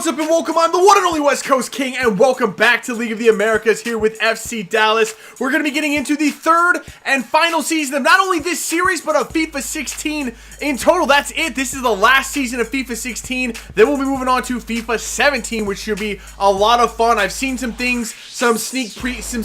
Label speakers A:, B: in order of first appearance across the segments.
A: what's up and welcome. I'm the one and only West Coast King and welcome back to League of the Americas here with FC Dallas. We're going to be getting into the third and final season of not only this series but of FIFA 16 in total. That's it. This is the last season of FIFA 16. Then we'll be moving on to FIFA 17, which should be a lot of fun. I've seen some things, some sneak peeks at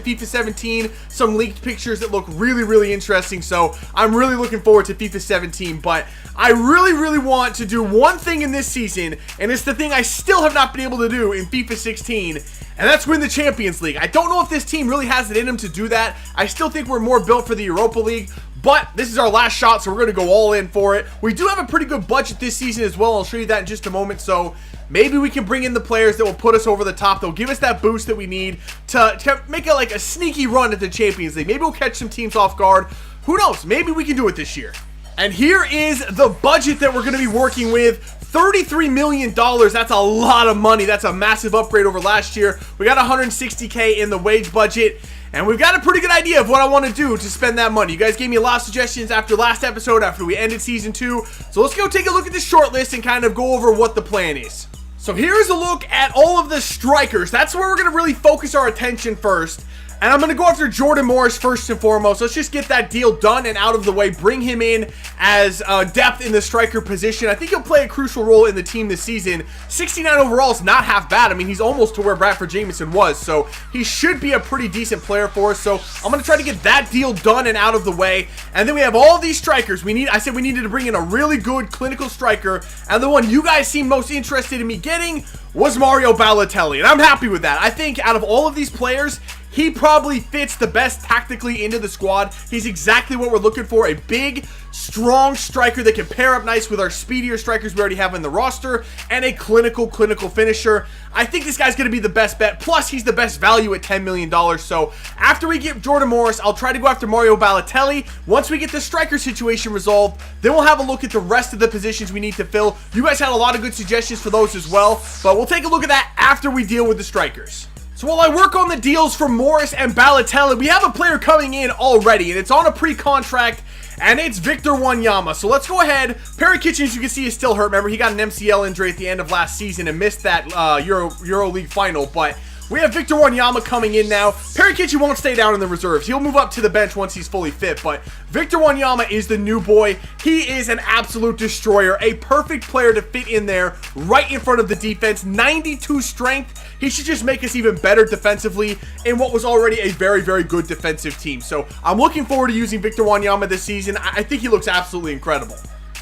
A: FIFA 17, some leaked pictures that look really interesting. So I'm really looking forward to FIFA 17, but I really want to do one thing in this season, and it's the thing I still have not been able to do in FIFA 16, and that's win the Champions League. I don't know if this team really has it in them to do that. I still think we're more built for the Europa League, but this is our last shot, so we're going to go all in for it. We do have a pretty good budget this season as well. I'll show you that in just a moment, so maybe we can bring in the players that will put us over the top. They'll give us that boost that we need to make it like a sneaky run at the Champions League. Maybe we'll catch some teams off guard. Who knows? Maybe we can do it this year. And here is the budget that we're going to be working with. $33 million. That's a lot of money. That's a massive upgrade over last year. We got $160K in the wage budget. And we've got a pretty good idea of what I want to do to spend that money. You guys gave me a lot of suggestions after last episode, after we ended Season 2. So let's go take a look at the short list and kind of go over what the plan is. So here's a look at all of the strikers. That's where we're going to really focus our attention first. And I'm going to go after Jordan Morris first and foremost. Let's just get that deal done and out of the way. Bring him in as depth in the striker position. I think he'll play a crucial role in the team this season. 69 overall is not half bad. I mean, he's almost to where Bradford Jamieson was. So he should be a pretty decent player for us. So I'm going to try to get that deal done and out of the way. And then we have all these strikers. I said we needed to bring in a really good clinical striker. And the one you guys seem most interested in me getting was Mario Balotelli. And I'm happy with that. I think out of all of these players, he probably fits the best tactically into the squad. He's exactly what we're looking for. A big, strong striker that can pair up nice with our speedier strikers we already have in the roster, and a clinical finisher. I think this guy's going to be the best bet. Plus, he's the best value at $10 million. So after we get Jordan Morris, I'll try to go after Mario Balotelli. Once we get the striker situation resolved, then we'll have a look at the rest of the positions we need to fill. You guys had a lot of good suggestions for those as well, but we'll take a look at that after we deal with the strikers. So while I work on the deals for Morris and Balotelli, we have a player coming in already, and it's on a pre-contract, and it's Victor Wanyama. So let's go ahead. Perry Kitchens, you can see, is still hurt. Remember, he got an MCL injury at the end of last season and missed that Euro League final, but we have Victor Wanyama coming in now. Perry Kitchen won't stay down in the reserves. He'll move up to the bench once he's fully fit, but Victor Wanyama is the new boy. He is an absolute destroyer, a perfect player to fit in there right in front of the defense. 92 strength. He should just make us even better defensively in what was already a very good defensive team. So I'm looking forward to using Victor Wanyama this season. I think he looks absolutely incredible.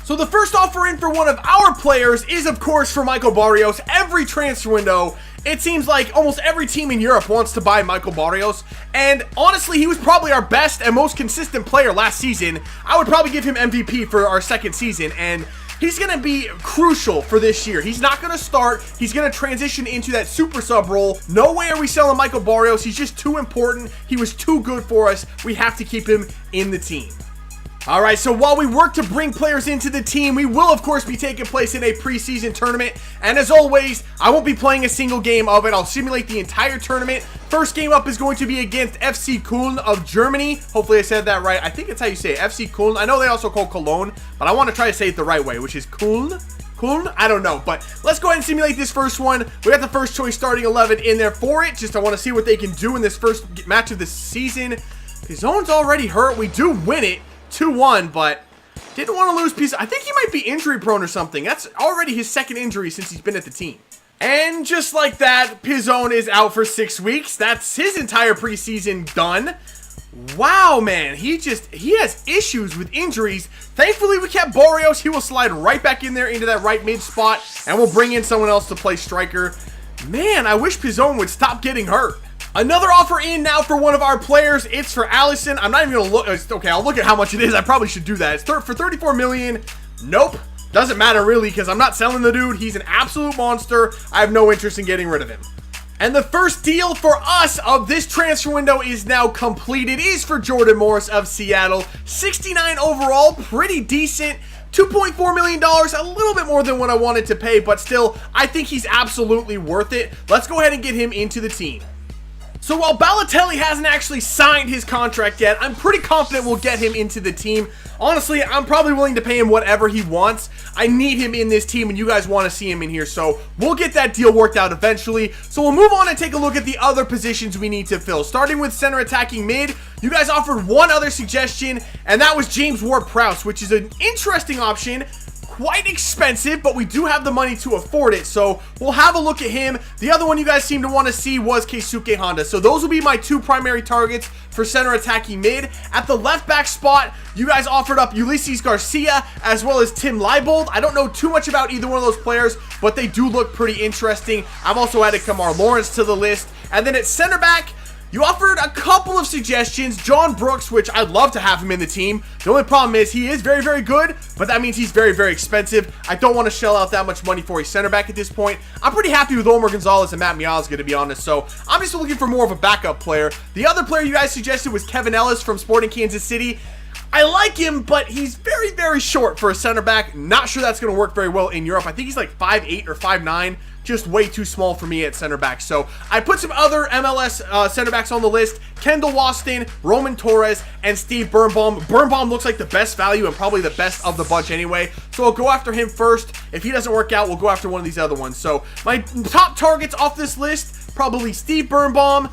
A: So the first offer in for one of our players is, of course, for Michael Barrios. Every transfer window, it seems like almost every team in Europe wants to buy Michael Barrios, and honestly, he was probably our best and most consistent player last season. I would probably give him MVP for our second season, and he's going to be crucial for this year. He's not going to start. He's going to transition into that super sub role. No way are we selling Michael Barrios. He's just too important. He was too good for us. We have to keep him in the team. Alright, so while we work to bring players into the team, we will of course be taking place in a preseason tournament, and as always, I won't be playing a single game of it. I'll simulate the entire tournament. First game up is going to be against FC Köln of Germany. Hopefully I said that right. I think it's how you say it, FC Köln. I know they also call Cologne, but I want to try to say it the right way, which is Köln? Köln? I don't know, but let's go ahead and simulate this first one. We got the first choice starting 11 in there for it. Just I want to see what they can do in this first match of the season. Pizone's already hurt. We do win it 2-1, but didn't want to lose Pizzone. I think he might be injury prone or something. That's already his second injury since he's been at the team. And just like that, Pizzone is out for 6 weeks. That's his entire preseason done. Wow, man. He has issues with injuries. Thankfully, we kept Barrios. He will slide right back in there into that right mid spot, and we'll bring in someone else to play striker. Man, I wish Pizzone would stop getting hurt. Another offer in now for one of our players. It's for Allison. I'm not even going to look. Okay, I'll look at how much it is. I probably should do that. It's for $34 million. Nope. Doesn't matter really because I'm not selling the dude. He's an absolute monster. I have no interest in getting rid of him. And the first deal for us of this transfer window is now complete. It is for Jordan Morris of Seattle. 69 overall. Pretty decent. $2.4 million, a little bit more than what I wanted to pay, but still, I think he's absolutely worth it. Let's go ahead and get him into the team. So while Balotelli hasn't actually signed his contract yet, I'm pretty confident we'll get him into the team. Honestly, I'm probably willing to pay him whatever he wants. I need him in this team, and you guys want to see him in here, so we'll get that deal worked out eventually. So we'll move on and take a look at the other positions we need to fill. Starting with center attacking mid, you guys offered one other suggestion, and that was James Ward-Prowse, which is an interesting option. Quite expensive, but we do have the money to afford it, so we'll have a look at him. The other one you guys seem to want to see was Keisuke Honda, so those will be my two primary targets for center attacking mid. At the left back spot, you guys offered up Ulysses Garcia as well as Tim Leibold. I don't know too much about either one of those players, but they do look pretty interesting. I've also added Kamar Lawrence to the list. And then at center back, you offered a couple of suggestions. John Brooks, which I'd love to have him in the team. The only problem is he is very, very good, but that means he's very, very expensive. I don't want to shell out that much money for a center back at this point. I'm pretty happy with Omar Gonzalez and Matt Miazga, to be honest, so I'm just looking for more of a backup player. The other player you guys suggested was Kevin Ellis from Sporting Kansas City. I like him, but he's very, very short for a center back. Not sure that's going to work very well in Europe. I think he's like 5'8" or 5'9". Just way too small for me at center back. So I put some other MLS center backs on the list. Kendall Waston, Roman Torres, and Steve Birnbaum. Birnbaum looks like the best value and probably the best of the bunch anyway. So I'll go after him first. If he doesn't work out, we'll go after one of these other ones. So my top targets off this list, probably Steve Birnbaum,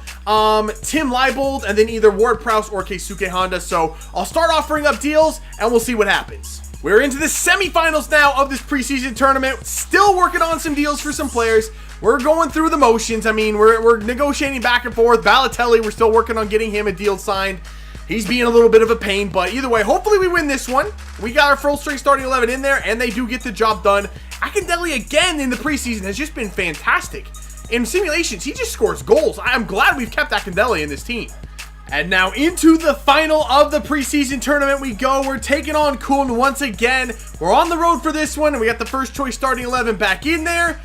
A: Tim Leibold, and then either Ward-Prowse or Keisuke Honda. So I'll start offering up deals, and we'll see what happens. We're into the semifinals now of this preseason tournament. Still working on some deals for some players. We're going through the motions. I mean, we're negotiating back and forth. Balotelli, we're still working on getting him a deal signed. He's being a little bit of a pain, but either way, hopefully we win this one. We got our full strength starting 11 in there, and they do get the job done. Akindelli, again, in the preseason has just been fantastic. In simulations, he just scores goals. I'm glad we've kept Akindelli in this team. And now into the final of the preseason tournament we go. We're taking on Kuln once again. We're on the road for this one, and we got the first choice starting 11 back in there.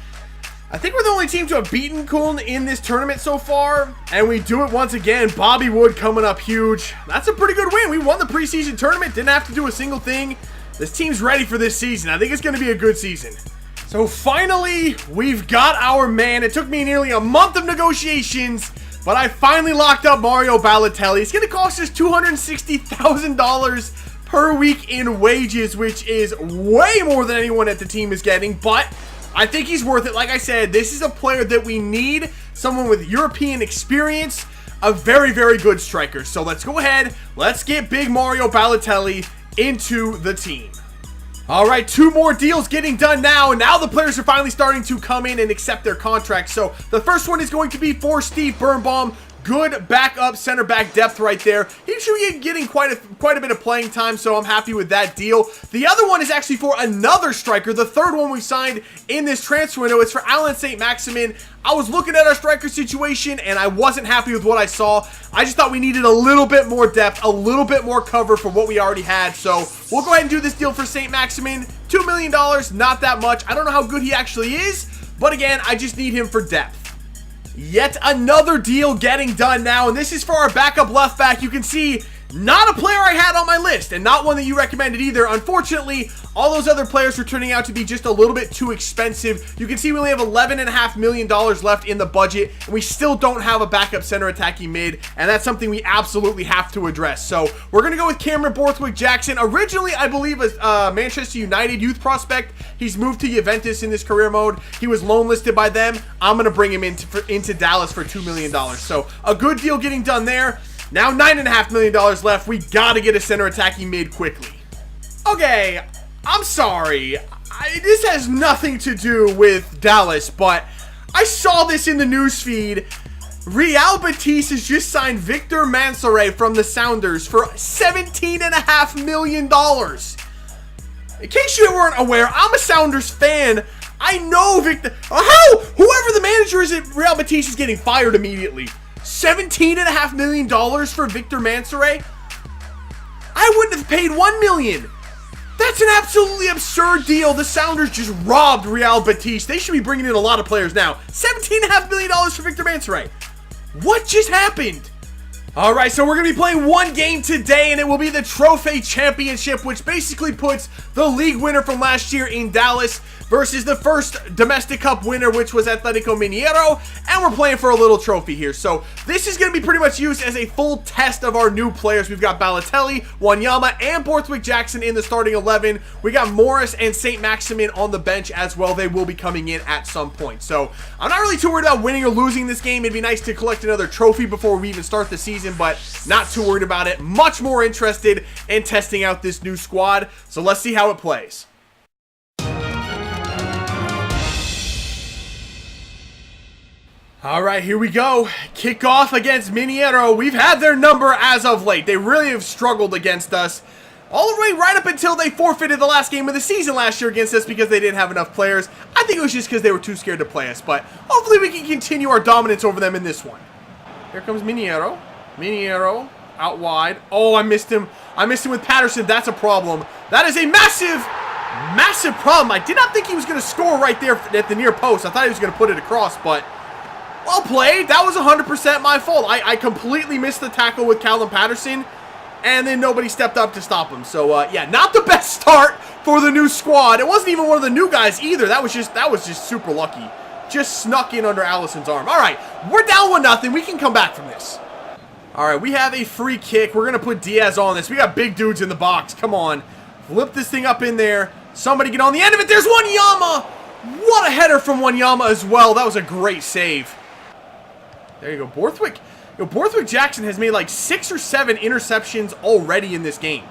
A: I think we're the only team to have beaten Kuln in this tournament so far, and we do it once again. Bobby Wood coming up huge. That's a pretty good win. We won the preseason tournament, didn't have to do a single thing. This team's ready for this season. I think it's going to be a good season. So finally, we've got our man. It took me nearly a month of negotiations, but I finally locked up Mario Balotelli. It's going to cost us $260,000 per week in wages, which is way more than anyone at the team is getting, but I think he's worth it. Like I said, this is a player that we need, someone with European experience, a very, very good striker. So let's go ahead, let's get big Mario Balotelli into the team. All right, two more deals getting done now, and now the players are finally starting to come in and accept their contracts. So the first one is going to be for Steve Birnbaum. Good backup center back depth right there. He should be getting quite a bit of playing time, so I'm happy with that deal. The other one is actually for another striker, the third one we signed in this transfer window. It's for Alan St. Maximin. I was looking at our striker situation, and I wasn't happy with what I saw. I just thought we needed a little bit more depth, a little bit more cover for what we already had. So we'll go ahead and do this deal for St. Maximin. $2 million, not that much. I don't know how good he actually is, but again, I just need him for depth. Yet another deal getting done now, and this is for our backup left back. You can see, not a player I had on my list, and not one that you recommended either. Unfortunately, all those other players were turning out to be just a little bit too expensive. You can see we only have $11.5 million left in the budget, and we still don't have a backup center attacking mid, and that's something we absolutely have to address. So we're going to go with Cameron Borthwick-Jackson. Originally, I believe, a Manchester United youth prospect. He's moved to Juventus in this career mode. He was loan listed by them. I'm going to bring him into Dallas for $2 million. So a good deal getting done there. Now $9.5 million left. We got to get a center attacking mid quickly. Okay, I'm sorry. This has nothing to do with Dallas, but I saw this in the newsfeed. Real Betis has just signed Victor Mansoret from the Sounders for $17.5 million. In case you weren't aware, I'm a Sounders fan. I know Victor. How? Whoever the manager is at Real Betis is getting fired immediately. $17.5 million for Victor Mansoret? I wouldn't have paid $1 million. That's an absolutely absurd deal. The Sounders just robbed Real Betis. They should be bringing in a lot of players now. $17.5 million for Victor Mansoret. What just happened? All right, so we're going to be playing one game today, and it will be the Trophy Championship, which basically puts the league winner from last year in Dallas versus the first Domestic Cup winner, which was Atletico Mineiro, and we're playing for a little trophy here. So this is going to be pretty much used as a full test of our new players. We've got Balotelli, Wanyama, and Borthwick Jackson in the starting 11. We got Morris and St. Maximin on the bench as well. They will be coming in at some point. So I'm not really too worried about winning or losing this game. It'd be nice to collect another trophy before we even start the season, but not too worried about it. Much more interested in testing out this new squad. So let's see how it plays. All right, here we go. Kickoff against Mineiro. We've had their number as of late. They really have struggled against us all the way right up until they forfeited the last game of the season last year against us because they didn't have enough players. I think it was just because they were too scared to play us, but hopefully we can continue our dominance over them in this one. Here comes Mineiro. Mineiro out wide. Oh, I missed him. I missed him with Patterson. That's a problem. That is a massive problem. I did not think he was going to score right there at the near post. I thought he was going to put it across, but well played. That was 100% my fault. I completely missed the tackle with Callum Patterson, and then nobody stepped up to stop him. So, yeah, not the best start for the new squad. It wasn't even one of the new guys either. That was just super lucky. Just snuck in under Allison's arm. All right, we're down 1-0. We can come back from this. All right, we have a free kick. We're going to put Diaz on this. We got big dudes in the box. Come on. Flip this thing up in there. Somebody get on the end of it. There's Wanyama. What a header from Wanyama as well. That was a great save. There you go, Borthwick. Borthwick Jackson has made like 6 or 7 interceptions already in this game.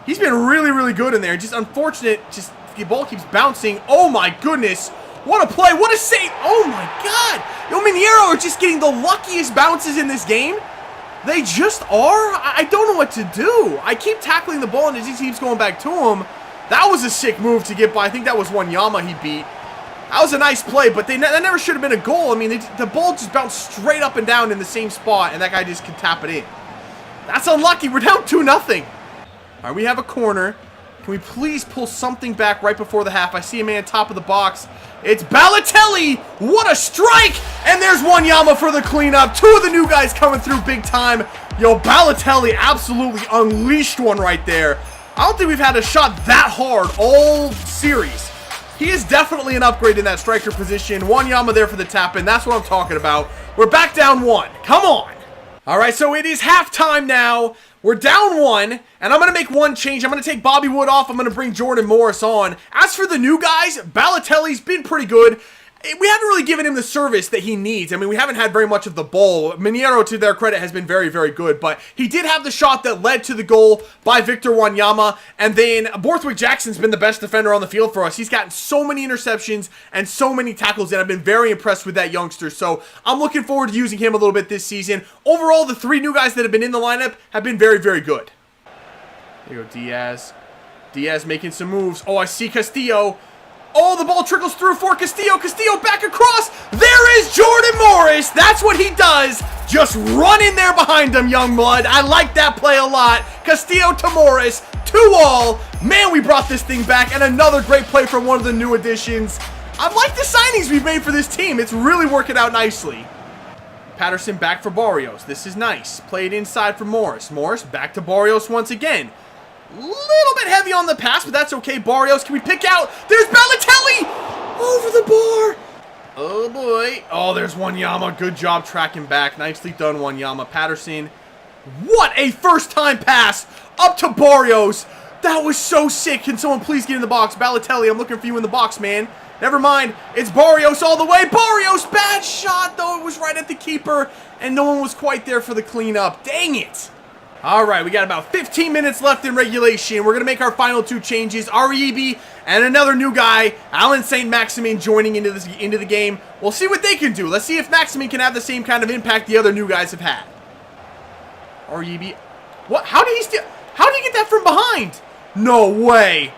A: He's been really, really good in there. Just unfortunate, just the ball keeps bouncing. Oh my goodness. What a play. What a save. Oh my God. Mineiro are just getting the luckiest bounces in this game. They just are. I don't know what to do. I keep tackling the ball and it just keeps going back to him. That was a sick move to get by. I think that was Wanyama he beat. That was a nice play, but that never should have been a goal. I mean, the ball just bounced straight up and down in the same spot, and that guy just could tap it in. That's unlucky. We're down 2-0. All right, we have a corner. Can we please pull something back right before the half? I see a man top of the box. It's Balotelli. What a strike! And there's Wanyama for the cleanup. 2 of the new guys coming through big time. Yo, Balotelli absolutely unleashed one right there. I don't think we've had a shot that hard all series. He is definitely an upgrade in that striker position. Wanyama there for the tap-in. That's what I'm talking about. We're back down 1. Come on. All right, so it is halftime now. We're down 1, and I'm going to make one change. I'm going to take Bobby Wood off. I'm going to bring Jordan Morris on. As for the new guys, Balotelli's been pretty good. We haven't really given him the service that he needs. I mean, we haven't had very much of the ball. Mineiro, to their credit, has been very, very good. But he did have the shot that led to the goal by Victor Wanyama. And then Borthwick Jackson's been the best defender on the field for us. He's gotten so many interceptions and so many tackles, and I've been very impressed with that youngster. So I'm looking forward to using him a little bit this season. Overall, the 3 new guys that have been in the lineup have been very, very good. There you go, Diaz. Diaz making some moves. Oh, I see Castillo. Oh, the ball trickles through for Castillo. Castillo back across. There is Jordan Morris. That's what he does. Just run in there behind him, young blood. I like that play a lot. Castillo to Morris. 2-2. Man, we brought this thing back. And another great play from one of the new additions. I like the signings we've made for this team. It's really working out nicely. Patterson back for Barrios. This is nice. Played inside for Morris. Morris back to Barrios once again. Little bit heavy on the pass, but that's okay. Barrios, can we pick out? There's Balotelli! Over the bar! Oh, boy. Oh, there's Wanyama. Good job tracking back. Nicely done, Wanyama. Patterson. What a first-time pass up to Barrios. That was so sick. Can someone please get in the box? Balotelli, I'm looking for you in the box, man. Never mind. It's Barrios all the way. Barrios, bad shot, though. It was right at the keeper, and no one was quite there for the cleanup. Dang it. All right, we got about 15 minutes left in regulation. We're going to make our final 2 changes. Aribi and another new guy, Alan St. Maximin, joining into the game. We'll see what they can do. Let's see if Maximin can have the same kind of impact the other new guys have had. Aribi. What? How did he get that from behind? No way.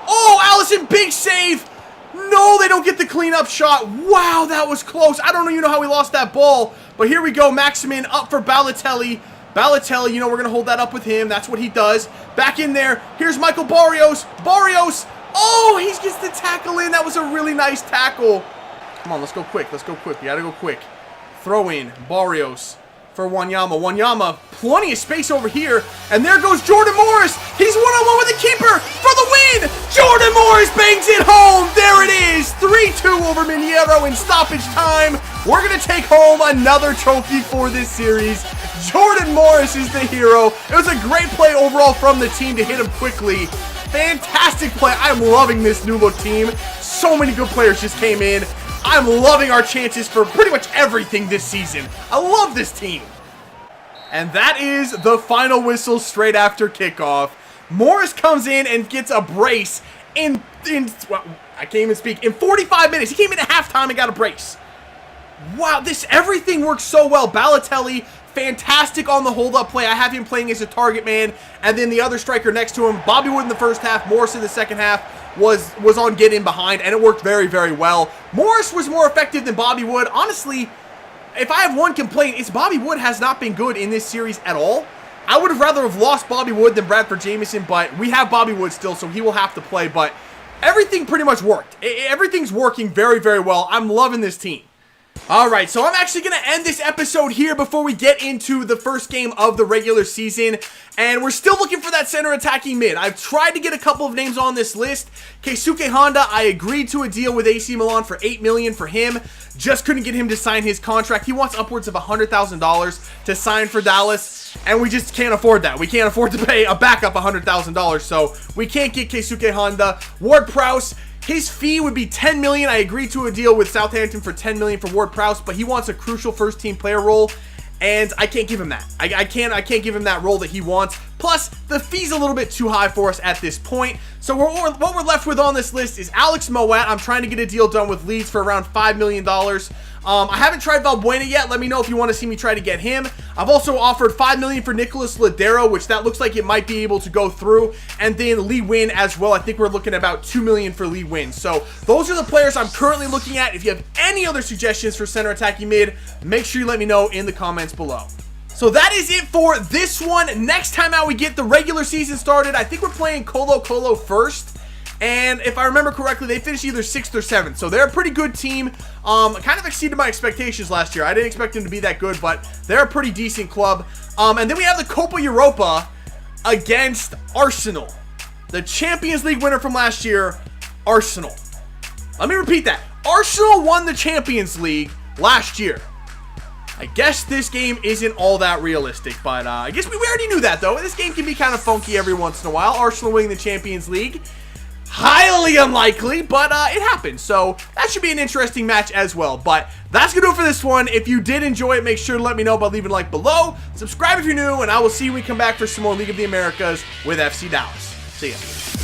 A: Oh, Allison, big save. No, they don't get the cleanup shot. Wow, that was close. I don't even know how we lost that ball. But here we go. Maximin up for Balotelli. Balotelli, you know, we're going to hold that up with him. That's what he does. Back in there. Here's Michael Barrios. Barrios. Oh, he gets the tackle in. That was a really nice tackle. Come on, let's go quick. Let's go quick. We got to go quick. Throw in. Barrios. for Wanyama. Wanyama, plenty of space over here. And there goes Jordan Morris. He's one-on-one with the keeper for the win. Jordan Morris bangs it home. There it is. 3-2 over Mineiro in stoppage time. We're going to take home another trophy for this series. Jordan Morris is the hero. It was a great play overall from the team to hit him quickly. Fantastic play. I'm loving this new look team. So many good players just came in. I'm loving our chances for pretty much everything this season. I love this team. And that is the final whistle straight after kickoff. Morris comes in and gets a brace well, I can't even speak. In 45 minutes. He came in at halftime and got a brace. Wow, everything works so well. Balotelli, fantastic on the hold-up play. I have him playing as a target man. And then the other striker next to him, Bobby Wood in the first half, Morris in the second half, was on get in behind, and it worked very, very well. Morris was more effective than Bobby Wood. Honestly, if I have one complaint, it's Bobby Wood has not been good in this series at all. I would have rather have lost Bobby Wood than Bradford Jamieson, but we have Bobby Wood still, so he will have to play. But everything pretty much worked. Everything's working very, very well. I'm loving this team. Alright, so I'm actually going to end this episode here before we get into the first game of the regular season. And we're still looking for that center attacking mid. I've tried to get a couple of names on this list. Keisuke Honda, I agreed to a deal with AC Milan for $8 million for him. Just couldn't get him to sign his contract. He wants upwards of $100,000 to sign for Dallas. And we just can't afford that. We can't afford to pay a backup $100,000. So we can't get Keisuke Honda. Ward-Prowse, his fee would be $10 million. I agreed to a deal with Southampton for $10 million for Ward-Prowse, but he wants a crucial first-team player role, and I can't give him that. I can't give him that role that he wants. Plus, the fee's a little bit too high for us at this point. So what we're left with on this list is Alex Mowat. I'm trying to get a deal done with Leeds for around $5 million. I haven't tried Valbuena yet. Let me know if you want to see me try to get him. I've also offered $5 million for Nicholas Ladero, which that looks like it might be able to go through. And then Lee Win as well. I think we're looking at about $2 million for Lee Win. So those are the players I'm currently looking at. If you have any other suggestions for center attacking mid, make sure you let me know in the comments below. So that is it for this one. Next time out we get the regular season started, I think we're playing Colo Colo first. And if I remember correctly, they finished either 6th or 7th. So they're a pretty good team. Kind of exceeded my expectations last year. I didn't expect them to be that good, but they're a pretty decent club. And then we have the Copa Europa against Arsenal. The Champions League winner from last year, Arsenal. Let me repeat that. Arsenal won the Champions League last year. I guess this game isn't all that realistic, but I guess we already knew that, though. This game can be kind of funky every once in a while. Arsenal winning the Champions League. Highly unlikely, but it happens. So that should be an interesting match as well. But that's going to do it for this one. If you did enjoy it, make sure to let me know by leaving a like below. Subscribe if you're new, and I will see you when we come back for some more League of the Americas with FC Dallas. See ya.